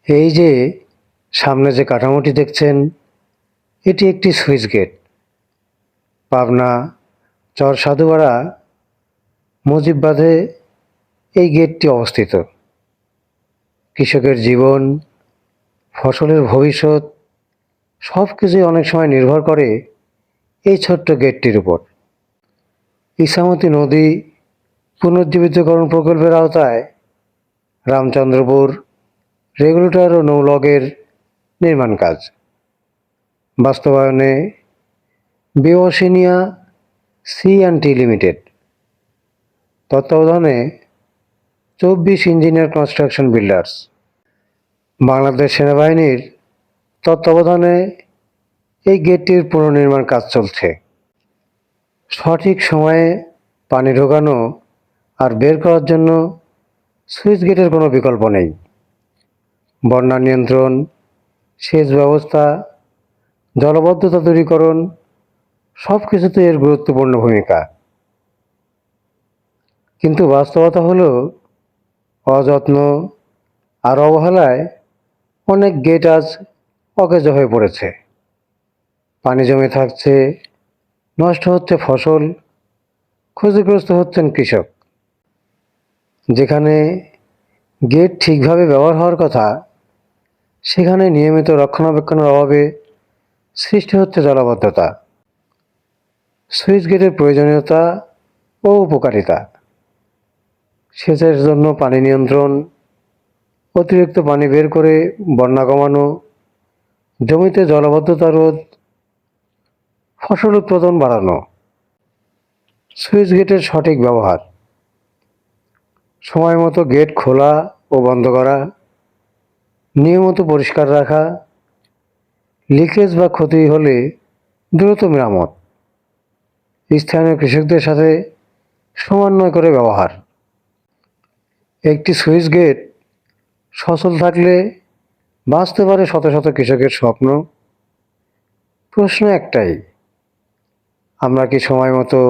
এই যে সামনে যে কাঠামোটি দেখছেন, এটি একটি সুইচ গেট। পাবনা চর সাধুপাড়া মুজিববাদে এই গেটটি অবস্থিত। কৃষকের জীবন, ফসলের ভবিষ্যৎ সব কিছুই অনেক সময় নির্ভর করে এই ছোট্ট গেটটির উপর। ইছামতি নদী পুনর্জীবিতকরণ প্রকল্পের আওতায় রামচন্দ্রপুর রেগুলেটর ও নৌলগের নির্মাণ কাজ বাস্তবায়নে বিওসিনিয়া সি&টি লিমিটেড তত্ত্বাবধানে 24 ইঞ্জিনিয়ার কনস্ট্রাকশন বিল্ডার্স। বাংলাদেশ সেনাবাহিনীর তত্ত্বাবধানে এই গেটটির পুনর্নির্মাণ কাজ চলছে। সঠিক সময়ে পানি ঢোকানো আর বের করার জন্য সুইচ গেটের কোনো বিকল্প নেই। বন্যা নিয়ন্ত্রণ, সেচ ব্যবস্থা, জলাবদ্ধতা দূরীকরণ সব কিছুতে এর গুরুত্বপূর্ণ ভূমিকা। কিন্তু বাস্তবতা হলো অযত্ন আর অবহেলায় অনেক গেট আজ অকেজো হয়ে পড়েছে। পানি জমে থাকছে, নষ্ট হচ্ছে ফসল, ক্ষতিগ্রস্ত হচ্ছেন কৃষক। যেখানে গেট ঠিকভাবে ব্যবহার হওয়ার কথা, সেখানে নিয়মিত রক্ষণাবেক্ষণের অভাবে সৃষ্টি হচ্ছে জলাবদ্ধতা। সুইচ গেটের প্রয়োজনীয়তা ও উপকারিতা: সেচের জন্য পানি নিয়ন্ত্রণ, অতিরিক্ত পানি বের করে বন্যা কমানো, জমিতে জলাবদ্ধতা রোধ, ফসল উৎপাদন বাড়ানো। সুইচ গেটের সঠিক ব্যবহার: সময় মতো গেট খোলা ও বন্ধ করা, নিয়মিত পরিষ্কার রাখা, লিকেজ বা ক্ষতি হলে দ্রুত মেরামত, স্থানীয় কৃষকদের সাথে সমন্বয় করে ব্যবহার। একটি সুইচ গেট সচল থাকলে বাঁচতে পারে শত শত কৃষকের স্বপ্ন। প্রশ্ন একটাই, আমরা কি সময় মতো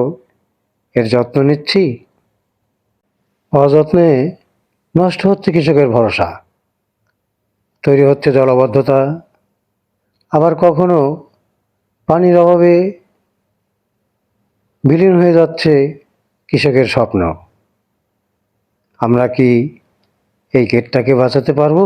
এর যত্ন নিচ্ছি? অযত্নে নষ্ট হচ্ছে কৃষকের ভরসা, তৈরি হচ্ছে জলাবদ্ধতা, আবার কখনো পানির অভাবে বিলীন হয়ে যাচ্ছে কৃষকের স্বপ্ন। আমরা কি এই গেটটাকে বাঁচাতে পারবো?